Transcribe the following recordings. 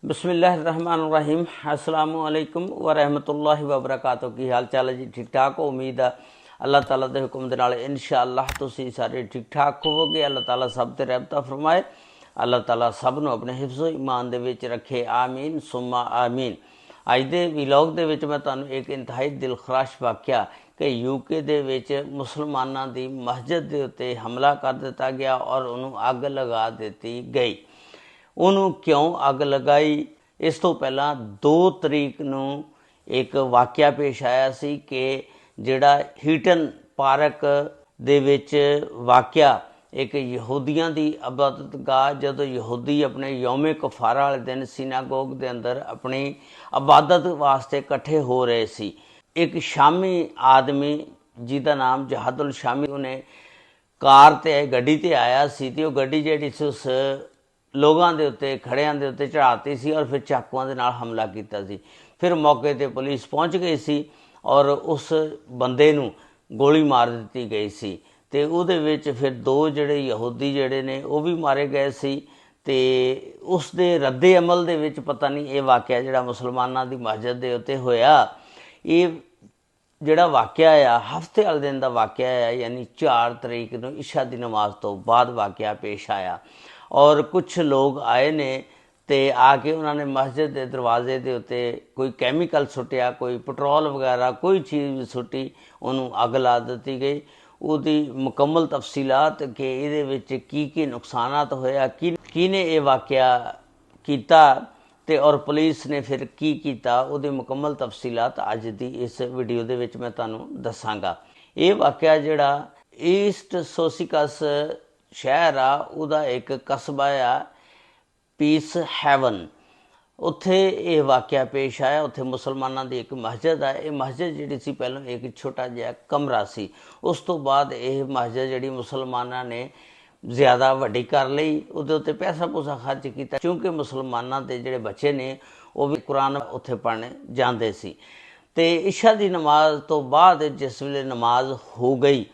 बिस्मिल्लाहिर्रहमानिर्रहीम अस्सलामुअलैकुम वरहमतुल्लाहि वबरकातुहू। की हाल चाल है जी? ठीक ठाक हो? उम्मीद है अल्लाह ताला के हुक्म के नाल इंशाअल्लाह तुसीं सारे ठीक ठाक होवोगे। अल्लाह ताला सब ते रहमत फरमाए। अल्लाह ताला सब नूं अपने हिफ्ज़ो ईमान दे विच रखे। आमीन सुम्मा आमीन। अज दे व्लॉग दे विच मैं तुहानूं एक इंतहाई दिलखराश वाक़या कि यूके दे विच मुसलमानां दी मस्जिद दे उत्ते हमला कर दिता गया और उन्होंने अग लगा दी गई। ਉਹਨੂੰ ਕਿਉਂ ਅੱਗ ਲਗਾਈ? ਇਸ ਤੋਂ ਪਹਿਲਾਂ 2 ਤਰੀਕ ਨੂੰ ਇੱਕ ਵਾਕਿਆ ਪੇਸ਼ ਆਇਆ ਸੀ ਕਿ ਜਿਹੜਾ ਹੀਟਨ ਪਾਰਕ ਦੇ ਵਿੱਚ ਵਾਕਿਆ ਇੱਕ ਯਹੂਦੀਆਂ ਦੀ ਇਬਾਦਤਗਾਹ, ਜਦੋਂ ਯਹੂਦੀ ਆਪਣੇ ਯੌਮੇ ਕਫਾਰਾ ਵਾਲੇ ਦਿਨ ਸੀਨਾਗੋਗ ਦੇ ਅੰਦਰ ਆਪਣੀ ਇਬਾਦਤ ਵਾਸਤੇ ਇਕੱਠੇ ਹੋ ਰਹੇ ਸੀ, ਇੱਕ ਸ਼ਾਮੀ ਆਦਮੀ ਜਿਹਦਾ ਨਾਮ ਜਹਾਦੁਲ ਸ਼ਾਮੀ, ਉਹਨੇ ਕਾਰ ਤੇ ਗੱਡੀ ਤੇ ਆਇਆ ਸੀ ਤੇ ਉਹ ਗੱਡੀ ਜਿਹੜੀ ਸੀ ਉਸ ਲੋਕਾਂ ਦੇ ਉੱਤੇ ਖੜਿਆਂ ਦੇ ਉੱਤੇ ਚੜਾਤੀ ਸੀ ਔਰ ਫਿਰ ਚਾਕੂਆਂ ਦੇ ਨਾਲ ਹਮਲਾ ਕੀਤਾ ਸੀ। ਫਿਰ ਮੌਕੇ ਤੇ ਪੁਲਿਸ ਪਹੁੰਚ ਗਈ ਸੀ ਔਰ ਉਸ ਬੰਦੇ ਨੂੰ ਗੋਲੀ ਮਾਰ ਦਿੱਤੀ ਗਈ ਸੀ ਤੇ ਉਹਦੇ ਵਿੱਚ ਫਿਰ 2 ਜਿਹੜੇ ਯਹੂਦੀ ਜਿਹੜੇ ਨੇ ਉਹ ਵੀ ਮਾਰੇ ਗਏ ਸੀ। ਤੇ ਉਸ ਦੇ ਰੱਦੇ ਅਮਲ ਦੇ ਵਿੱਚ ਪਤਾ ਨਹੀਂ ਇਹ ਵਾਕਿਆ ਜਿਹੜਾ ਮੁਸਲਮਾਨਾਂ ਦੀ ਮਸਜਿਦ ਦੇ ਉੱਤੇ ਹੋਇਆ, ਇਹ ਜਿਹੜਾ ਵਾਕਿਆ ਆ ਹਫ਼ਤੇ ਵਾਲੇ ਦਿਨ ਦਾ ਵਾਕਿਆ ਆ, ਯਾਨੀ 4 ਤਰੀਕ ਨੂੰ ਇਸ਼ਾ ਦੀ ਨਮਾਜ਼ ਤੋਂ ਬਾਅਦ ਵਾਕਿਆ ਪੇਸ਼ ਆਇਆ। और कुछ लोग आए ने ते आके उन्होंने मस्जिद के दरवाजे के उत्ते कोई कैमिकल सुटिया, कोई पेट्रोल वगैरह कोई चीज़ भी सुटी, उन्होंने अग ला दी गई। उसकी मुकम्मल तफसीलात कि ये की नुकसानात होया, किने ये वाक़या किया ते और पुलिस ने फिर की किया, उसकी मुकम्मल तफसीलात अज की इस वीडियो दे विच मैं तुहानूं दसांगा। ये वाक़या जिहड़ा ईस्ट सोसिकस शहर आ, ਉਹਦਾ एक कस्बा आ पीस हैवन, उत्थे ये वाक़या पेश आया। उत्थे मुसलमानों की एक मस्जिद है। ये मस्जिद जी सी पहलों एक छोटा जिहा कमरा सी, उस तो बाद ये मस्जिद जी मुसलमानों ने ज़्यादा वड्डी कर लई, उहदे उत्ते पैसा पूसा खर्च किया क्योंकि मुसलमानों के जिहड़े बच्चे ने वो भी कुरान उत्थे पढ़ने जाते सी। ते इशा की नमाज तो बाद जिस वेले नमाज हो गई,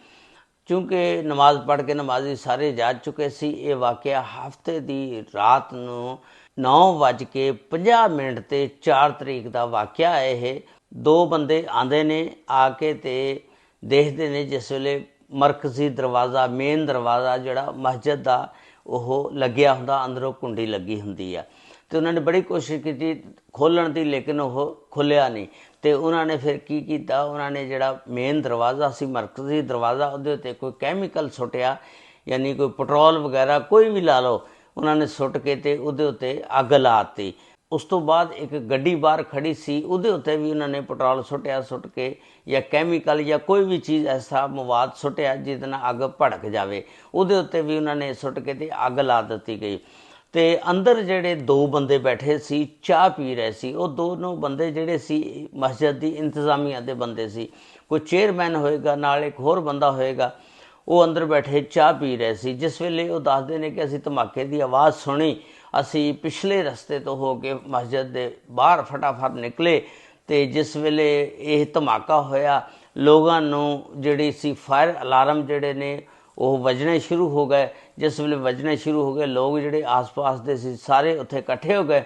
चूँकि नमाज पढ़ के नमाजी सारे जा चुके सी, ये वाक़या हफ्ते की रात नूं 9:50 ते 4 तरीक का वाक़या है। ये 2 बंदे आंदे ने, आके ते देखते ने जिस वेले मरकजी दरवाज़ा, मेन दरवाज़ा जिहड़ा मस्जिद का वो लग्या हुंदा, अंदरों कुंडी लगी हुंदी आ, तो उन्होंने बड़ी कोशिश की खोलण की, लेकिन वो खुलिया नहीं। तो उन्होंने फिर की किया, उन्होंने जिहड़ा मेन दरवाज़ा सी, मरकजी दरवाज़ा, उहदे उत्ते कोई कैमिकल सुटिया, यानी कोई पेट्रोल वगैरह कोई भी ला लो, उन्होंने सुट के ते उहदे उत्ते अग लाती। उस तो बाद एक गड्डी बाहर खड़ी सी, उहदे उत्ते भी उन्होंने पेट्रोल सुटिया, सुट के या कैमिकल या कोई भी चीज़ ऐसा मवाद सुटिया जिहदे नाल अग भड़क जाए, उहदे उत्ते भी उन्होंने सुट के ते अग ला दी गई। तो अंदर जिहड़े 2 बंदे बैठे सी चाह पी रहे सी, वो दोनों बंदे जिहड़े सी मस्जिद की इंतजामिया के बंदे सी, कोई चेयरमैन होएगा, नाल एक होर बंदा होएगा, वो अंदर बैठे चाह पी रहे सी। जिस वेले वो दसदे ने कि असीं धमाके की आवाज़ सुनी, असीं पिछले रस्ते तो हो के मस्जिद के बाहर फटाफट निकले, तो जिस वेले ये धमाका होया, लोगों नूं जिहड़ी सी फायर अलार्म जिहड़े ने वो वजने शुरू हो गए। जिस वेले वजने शुरू हो गए, लोग जिहड़े आस पास दे सी सारे उत्थे इकट्ठे हो गए।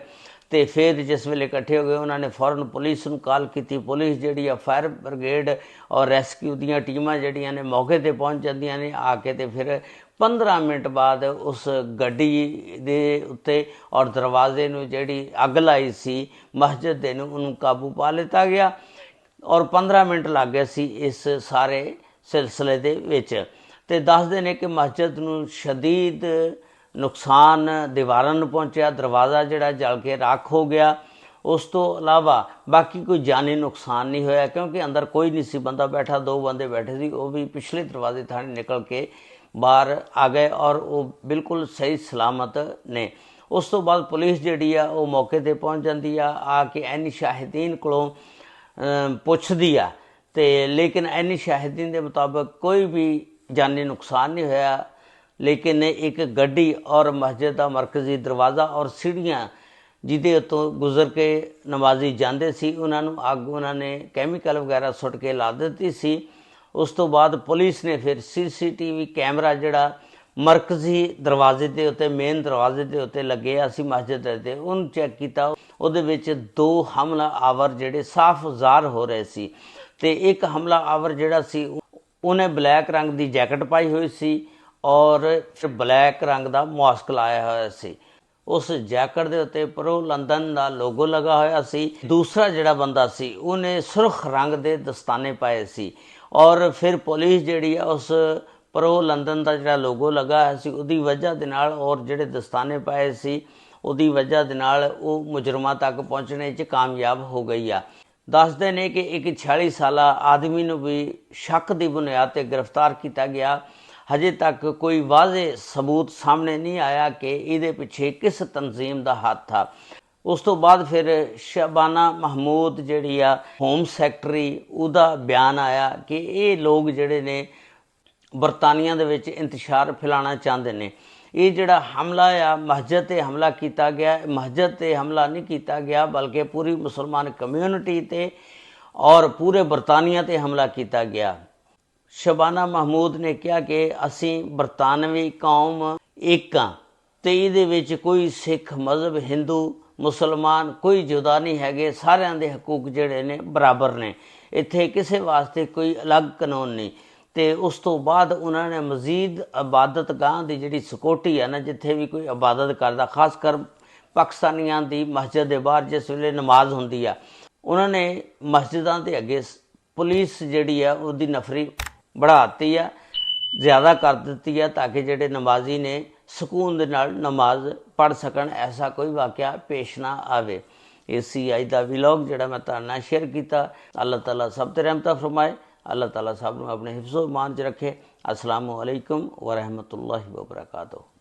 तो फिर जिस वेले इकट्ठे हो गए, उन्होंने फौरन पुलिस नूं कॉल की। पुलिस जिहड़ी आ, फायर ब्रिगेड और रेस्क्यू दीयां टीमां जिहड़ियां ने मौके ते पहुंच जांदियां ने, आके ते फिर 15 मिनट बाद उस गड्डी दे उत्ते और दरवाजे नूं जिहड़ी अग लाई सी मस्जिद दे नूं, उहनूं काबू पा लिता गया और 15 मिनट लग गए सी इस सारे सिलसिले दे विच। तो दसदे ने कि मस्जिद नूं शदीद नुकसान दीवारां नूं पहुंचिया, दरवाज़ा जिहड़ा जल के राख हो गया। उस तो इलावा बाकी कोई जानी नुकसान नहीं होया क्योंकि अंदर कोई नहीं सी बंदा बैठा, 2 बंदे बैठे सी, वो भी पिछले दरवाजे थाने निकल के बाहर आ गए और वो बिल्कुल सही सलामत ने। उस तो बाद पुलिस जिहड़ी आ वो मौके ते पहुंच जांदी आ, आके ऐनी शाहिदीन कोलों पुछदी आ, ते लेकिन ऐनी शाहिदीन दे मुताबिक कोई भी जानी नुकसान नहीं होया। लेकिन एक गड्डी और मस्जिद का मरकजी दरवाज़ा और सीढ़ियाँ जिहदे उत्तों गुजर के नमाजी जाते सी, उन्होंने अग उन्होंने कैमिकल वगैरह सुट के ला दी सी। उस तो बाद पुलिस ने फिर CCTV कैमरा जिहड़ा ਮਰਕਜ਼ੀ ਦਰਵਾਜ਼ੇ ਦੇ ਉੱਤੇ, ਮੇਨ ਦਰਵਾਜ਼ੇ ਦੇ ਉੱਤੇ ਲੱਗੇ ਅਸੀਂ ਮਸਜਿਦ ਦੇ, ਉਹਨੂੰ ਚੈੱਕ ਕੀਤਾ, ਉਹਦੇ ਵਿੱਚ 2 ਹਮਲਾ ਆਵਰ ਜਿਹੜੇ ਸਾਫ਼ ਜ਼ਾਹਰ ਹੋ ਰਹੇ ਸੀ। ਤੇ ਇੱਕ ਹਮਲਾ ਆਵਰ ਜਿਹੜਾ ਸੀ ਉਹਨੇ ਬਲੈਕ ਰੰਗ ਦੀ ਜੈਕਟ ਪਾਈ ਹੋਈ ਸੀ ਔਰ ਬਲੈਕ ਰੰਗ ਦਾ ਮਾਸਕ ਲਾਇਆ ਹੋਇਆ ਸੀ। ਉਸ ਜੈਕਟ ਦੇ ਉੱਤੇ ਪ੍ਰੋ ਲੰਡਨ ਦਾ ਲੋਗੋ ਲੱਗਾ ਹੋਇਆ ਸੀ। ਦੂਸਰਾ ਜਿਹੜਾ ਬੰਦਾ ਸੀ ਉਹਨੇ ਸੁਰਖ ਰੰਗ ਦੇ ਦਸਤਾਨੇ ਪਾਏ ਸੀ ਔਰ ਫਿਰ ਪੁਲਿਸ ਜਿਹੜੀ ਆ ਉਸ ਪ੍ਰੋ ਲੰਡਨ ਦਾ ਜਿਹੜਾ ਲੋਗੋ ਲੱਗਾ ਹੋਇਆ ਸੀ ਉਹਦੀ ਵਜ੍ਹਾ ਦੇ ਨਾਲ ਔਰ ਜਿਹੜੇ ਦਸਤਾਨੇ ਪਾਏ ਸੀ ਉਹਦੀ ਵਜ੍ਹਾ ਦੇ ਨਾਲ ਉਹ ਮੁਜਰਮਾਂ ਤੱਕ ਪਹੁੰਚਣੇ 'ਚ ਕਾਮਯਾਬ ਹੋ ਗਈ ਆ। ਦੱਸਦੇ ਨੇ ਕਿ ਇੱਕ 46 ਸਾਲਾ ਆਦਮੀ ਨੂੰ ਵੀ ਸ਼ੱਕ ਦੀ ਬੁਨਿਆਦ 'ਤੇ ਗ੍ਰਿਫਤਾਰ ਕੀਤਾ ਗਿਆ। ਹਜੇ ਤੱਕ ਕੋਈ ਵਾਜ਼ੇ ਸਬੂਤ ਸਾਹਮਣੇ ਨਹੀਂ ਆਇਆ ਕਿ ਇਹਦੇ ਪਿੱਛੇ ਕਿਸ ਤਨਜ਼ੀਮ ਦਾ ਹੱਥ ਆ। ਉਸ ਤੋਂ ਬਾਅਦ ਫਿਰ ਸ਼ਬਾਨਾ ਮਹਿਮੂਦ ਜਿਹੜੀ ਆ ਹੋਮ ਸੈਕਟਰੀ, ਉਹਦਾ ਬਿਆਨ ਆਇਆ ਕਿ ਇਹ ਲੋਕ ਜਿਹੜੇ ਨੇ ਬਰਤਾਨੀਆ ਦੇ ਵਿੱਚ ਇੰਤਸ਼ਾਰ ਫੈਲਾਉਣਾ ਚਾਹੁੰਦੇ ਨੇ। ਇਹ ਜਿਹੜਾ ਹਮਲਾ ਆ ਮਸਜਿਦ 'ਤੇ ਹਮਲਾ ਕੀਤਾ ਗਿਆ, ਮਸਜਿਦ 'ਤੇ ਹਮਲਾ ਨਹੀਂ ਕੀਤਾ ਗਿਆ ਬਲਕਿ ਪੂਰੀ ਮੁਸਲਮਾਨ ਕਮਿਊਨਿਟੀ 'ਤੇ ਔਰ ਪੂਰੇ ਬਰਤਾਨੀਆ 'ਤੇ ਹਮਲਾ ਕੀਤਾ ਗਿਆ। ਸ਼ਬਾਨਾ ਮਹਿਮੂਦ ਨੇ ਕਿਹਾ ਕਿ ਅਸੀਂ ਬਰਤਾਨਵੀ ਕੌਮ ਇੱਕ ਹਾਂ ਅਤੇ ਇਹਦੇ ਵਿੱਚ ਕੋਈ ਸਿੱਖ ਮਜ਼ਹਬ, ਹਿੰਦੂ, ਮੁਸਲਮਾਨ ਕੋਈ ਜੁਦਾ ਨਹੀਂ ਹੈਗੇ, ਸਾਰਿਆਂ ਦੇ ਹਕੂਕ ਜਿਹੜੇ ਨੇ ਬਰਾਬਰ ਨੇ, ਇੱਥੇ ਕਿਸੇ ਵਾਸਤੇ ਕੋਈ ਅਲੱਗ ਕਾਨੂੰਨ ਨਹੀਂ। ਅਤੇ ਉਸ ਤੋਂ ਬਾਅਦ ਉਹਨਾਂ ਨੇ ਮਜ਼ੀਦ ਇਬਾਦਤ ਗਾਹ ਦੀ ਜਿਹੜੀ ਸਿਕਿਉਰਟੀ ਹੈ ਨਾ, ਜਿੱਥੇ ਵੀ ਕੋਈ ਇਬਾਦਤ ਕਰਦਾ, ਖਾਸ ਕਰ ਪਾਕਿਸਤਾਨੀਆਂ ਦੀ ਮਸਜਿਦ ਦੇ ਬਾਹਰ ਜਿਸ ਵੇਲੇ ਨਮਾਜ਼ ਹੁੰਦੀ ਆ, ਉਹਨਾਂ ਨੇ ਮਸਜਿਦਾਂ ਦੇ ਅੱਗੇ ਪੁਲਿਸ ਜਿਹੜੀ ਆ ਉਹਦੀ ਨਫਰੀ बढ़ा दी है, ज़्यादा कर दी है ताकि ਜਿਹੜੇ ਨਮਾਜ਼ੀ ਨੇ ਸਕੂਨ ਦੇ ਨਾਲ ਨਮਾਜ਼ ਪੜ੍ਹ ਸਕਣ, ਐਸਾ ਕੋਈ ਵਾਕਿਆ ਪੇਸ਼ ਨਾ ਆਵੇ। ਇਹ ਸੀ ਅੱਜ ਦਾ ਵਲੌਗ ਜਿਹੜਾ ਮੈਂ ਤੁਹਾਡੇ ਨਾਲ ਸ਼ੇਅਰ ਕੀਤਾ। ਅੱਲਾਹ ਤਾਲਾ ਸਭ ਤੇ ਰਹਿਮਤਾਂ ਫਰਮਾਏ, ਅੱਲਾਹ ਤਾਲਾ ਸਭ ਨੂੰ ਆਪਣੇ ਹਿਫਜ਼ੋ ਇਮਾਨ 'ਚ ਰੱਖੇ। ਅਸਲਾਮੁ ਅਲੈਕੁਮ ਵਰਹਿਮਤੁல்லாਹਿ ਵਬਰਕਾਤੁਹੂ।